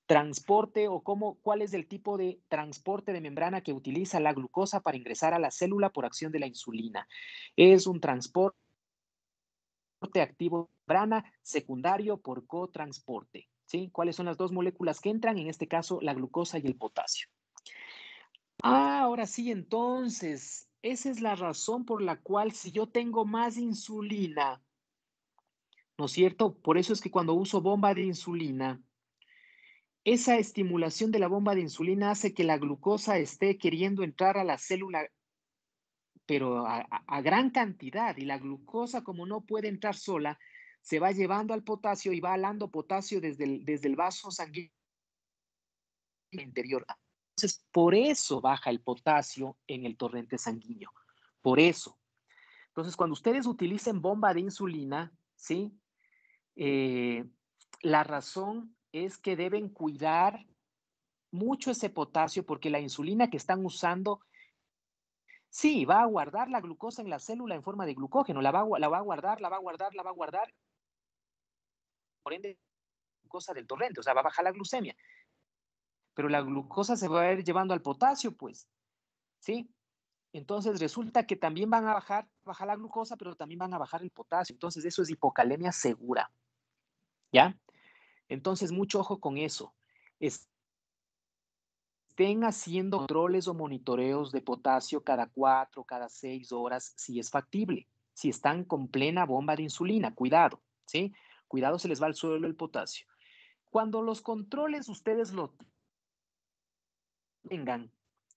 Transporte o cuál es el tipo de transporte de membrana que utiliza la glucosa para ingresar a la célula por acción de la insulina. Es un transporte activo de membrana secundario por cotransporte. ¿Sí? ¿Cuáles son las dos moléculas que entran? En este caso, la glucosa y el potasio. Ahora sí, entonces, esa es la razón por la cual si yo tengo más insulina, ¿no es cierto? Por eso es que cuando uso bomba de insulina, esa estimulación de la bomba de insulina hace que la glucosa esté queriendo entrar a la célula, pero a gran cantidad, y la glucosa, como no puede entrar sola, se va llevando al potasio y va alando potasio desde el vaso sanguíneo interior. Entonces, por eso baja el potasio en el torrente sanguíneo. Por eso. Entonces, cuando ustedes utilicen bomba de insulina, ¿sí? La razón es que deben cuidar mucho ese potasio porque la insulina que están usando, sí, va a guardar la glucosa en la célula en forma de glucógeno, la va a guardar, la va a guardar, la va a guardar, por ende, glucosa del torrente, o sea, va a bajar la glucemia. Pero la glucosa se va a ir llevando al potasio, pues, ¿sí? Entonces resulta que también van a bajar la glucosa, pero también van a bajar el potasio. Entonces eso es hipocalemia segura, ¿ya? Entonces mucho ojo con eso. Estén haciendo controles o monitoreos de potasio cada 4, cada 6 horas, si es factible. Si están con plena bomba de insulina, cuidado, ¿sí? Cuidado, se les va al suelo el potasio. Cuando los controles ustedes lo tengan,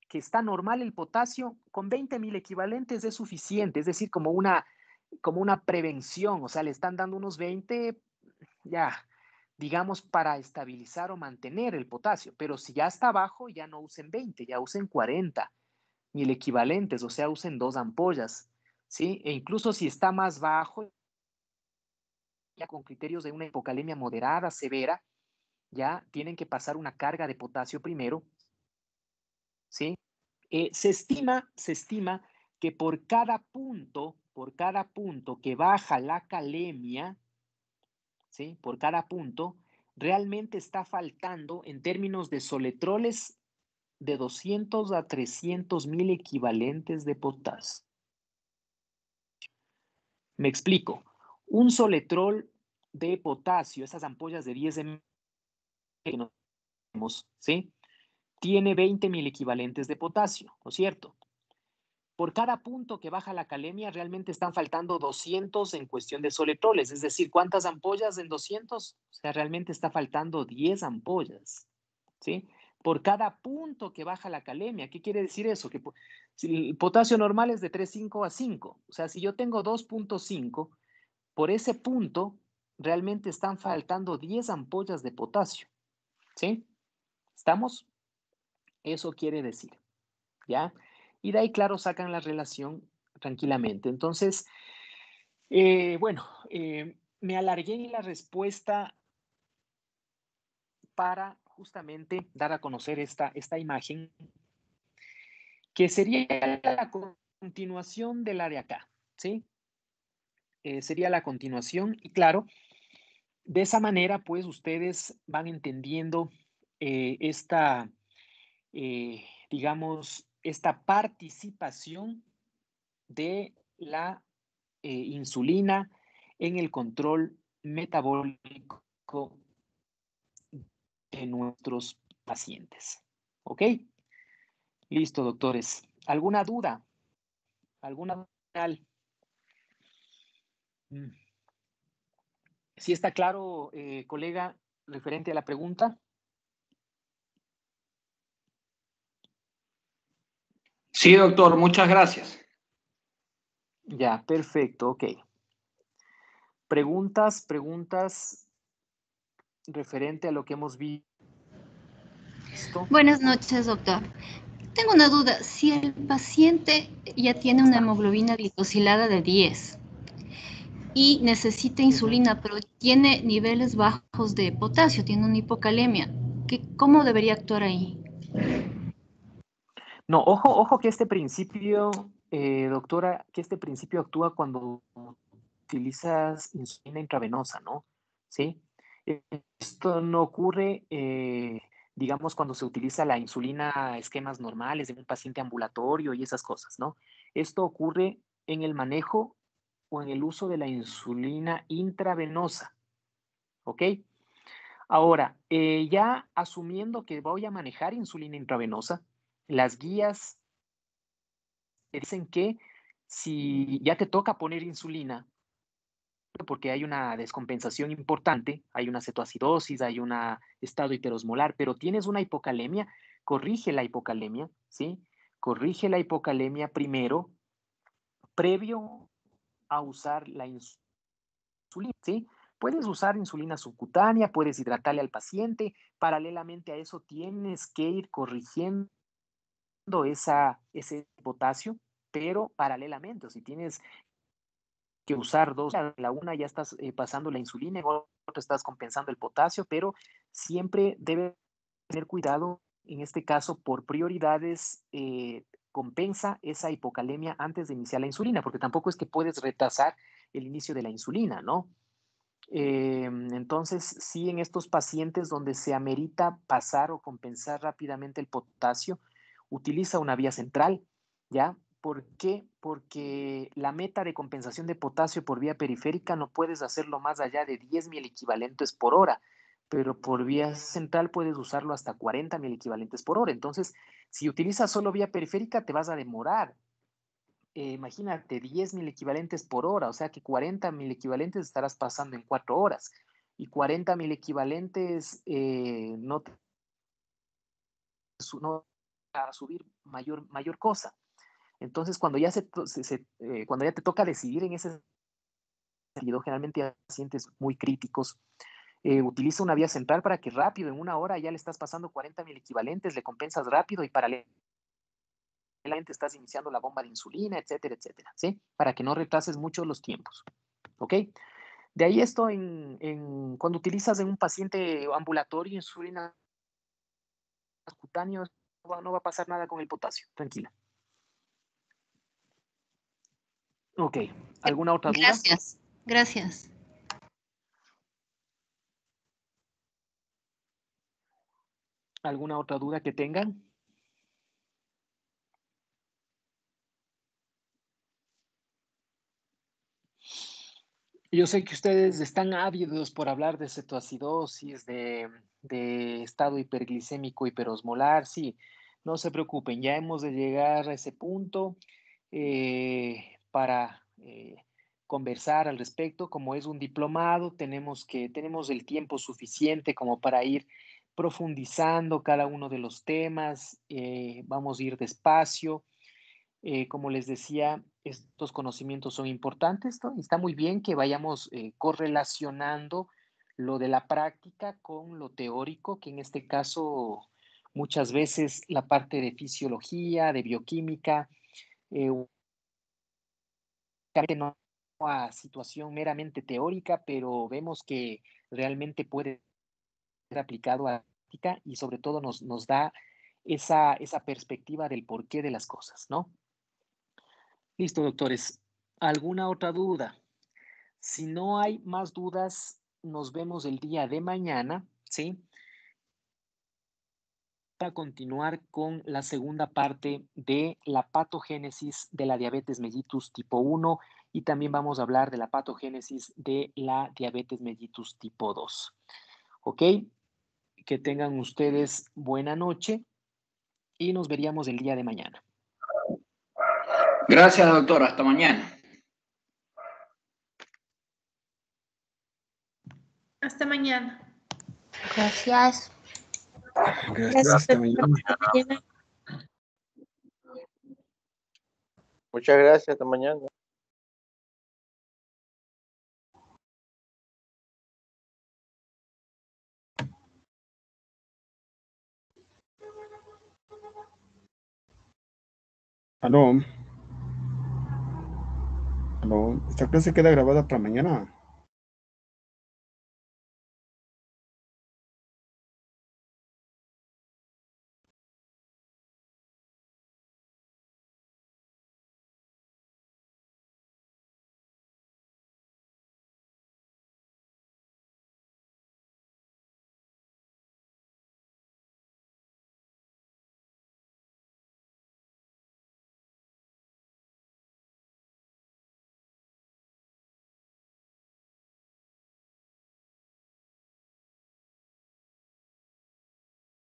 que está normal el potasio, con 20,000 equivalentes es suficiente, es decir, como una prevención, o sea, le están dando unos 20, ya, digamos, para estabilizar o mantener el potasio, pero si ya está bajo, ya no usen 20, ya usen 40,000 equivalentes, o sea, usen 2 ampollas, ¿sí? E incluso si está más bajo, ya con criterios de una hipocalemia moderada, severa, ya tienen que pasar una carga de potasio primero, ¿sí? Se estima que por cada punto que baja la calemia, ¿sí? Por cada punto, realmente está faltando en términos de soletroles de 200 a 300,000 equivalentes de potasio. Me explico. Un soletrol de potasio, esas ampollas de 10 ml que nos tenemos, ¿sí? Tiene 20,000 equivalentes de potasio, ¿no es cierto? Por cada punto que baja la calemia, realmente están faltando 200 en cuestión de soletroles. Es decir, ¿cuántas ampollas en 200? O sea, realmente está faltando 10 ampollas, ¿sí? Por cada punto que baja la calemia. ¿Qué quiere decir eso? Que si el potasio normal es de 3,5 a 5. O sea, si yo tengo 2,5, por ese punto realmente están faltando 10 ampollas de potasio, ¿sí? ¿Estamos? Eso quiere decir, ¿ya? Y de ahí, claro, sacan la relación tranquilamente. Entonces, bueno, me alargué en la respuesta para justamente dar a conocer esta imagen, que sería la continuación de la de acá, ¿sí? Sería la continuación y claro, de esa manera pues ustedes van entendiendo esta, digamos, esta participación de la insulina en el control metabólico de nuestros pacientes. ¿Ok? Listo, doctores. ¿Alguna duda? ¿Alguna duda? ¿Sí está claro, colega, referente a la pregunta? Sí, doctor, muchas gracias. Ya, perfecto, ok. Preguntas referente a lo que hemos visto. Buenas noches, doctor. Tengo una duda. Si el paciente ya tiene una hemoglobina glicosilada de 10 y necesita insulina, pero tiene niveles bajos de potasio, tiene una hipocalemia, ¿cómo debería actuar ahí? No, ojo que este principio, doctora, que este principio actúa cuando utilizas insulina intravenosa, ¿no? ¿Sí? Esto no ocurre, digamos, cuando se utiliza la insulina a esquemas normales de un paciente ambulatorio y esas cosas, ¿no? Esto ocurre en el manejo o en el uso de la insulina intravenosa, ¿ok? Ahora, ya asumiendo que voy a manejar insulina intravenosa, las guías te dicen que si ya te toca poner insulina, porque hay una descompensación importante, hay una cetoacidosis, hay un estado hiperosmolar, pero tienes una hipocalemia, corrige la hipocalemia, ¿sí? Corrige la hipocalemia primero, previo a usar la insulina, ¿sí? Puedes usar insulina subcutánea, puedes hidratarle al paciente, paralelamente a eso tienes que ir corrigiendo ese potasio, pero paralelamente, o si tienes que usar dos, la una ya estás pasando la insulina, en otra estás compensando el potasio, pero siempre debe tener cuidado, en este caso, por prioridades, compensa esa hipocalemia antes de iniciar la insulina, porque tampoco es que puedes retrasar el inicio de la insulina, ¿no? Entonces, sí, en estos pacientes donde se amerita pasar o compensar rápidamente el potasio, utiliza una vía central, ¿ya? ¿Por qué? Porque la meta de compensación de potasio por vía periférica no puedes hacerlo más allá de 10 mil equivalentes por hora, pero por vía central puedes usarlo hasta 40 mil equivalentes por hora. Entonces, si utilizas solo vía periférica, te vas a demorar. Imagínate, 10 mil equivalentes por hora, o sea que 40 mil equivalentes estarás pasando en 4 horas y 40 mil equivalentes no va a subir mayor cosa. Entonces, cuando ya, cuando ya te toca decidir en ese sentido, generalmente a pacientes muy críticos, utiliza una vía central para que rápido, en una hora ya le estás pasando 40 mil equivalentes, le compensas rápido y paralelamente estás iniciando la bomba de insulina, etcétera, etcétera, ¿sí? Para que no retrases mucho los tiempos, ¿ok? De ahí esto cuando utilizas en un paciente ambulatorio insulina cutánea, no va a pasar nada con el potasio, tranquila. Ok, ¿alguna otra duda? Gracias. ¿Alguna otra duda que tengan? Yo sé que ustedes están ávidos por hablar de cetoacidosis, de estado hiperglicémico hiperosmolar. Sí, no se preocupen, ya hemos de llegar a ese punto para conversar al respecto. Como es un diplomado, tenemos el tiempo suficiente como para ir profundizando cada uno de los temas, vamos a ir despacio. Como les decía, estos conocimientos son importantes, ¿no? Está muy bien que vayamos correlacionando lo de la práctica con lo teórico, que en este caso muchas veces la parte de fisiología, de bioquímica, no a situación meramente teórica, pero vemos que realmente puede ser aplicado a la práctica y sobre todo nos da esa perspectiva del porqué de las cosas, ¿no? Listo, doctores. ¿Alguna otra duda? Si no hay más dudas, nos vemos el día de mañana, ¿sí? Para continuar con la segunda parte de la patogénesis de la diabetes mellitus tipo 1 y también vamos a hablar de la patogénesis de la diabetes mellitus tipo 2. ¿Ok? Que tengan ustedes buena noche y nos veríamos el día de mañana. Gracias, doctor. Hasta mañana. Hasta mañana. Gracias. Gracias, hasta mañana. Muchas gracias, hasta mañana. Aló. Aló. Esta clase queda grabada para mañana.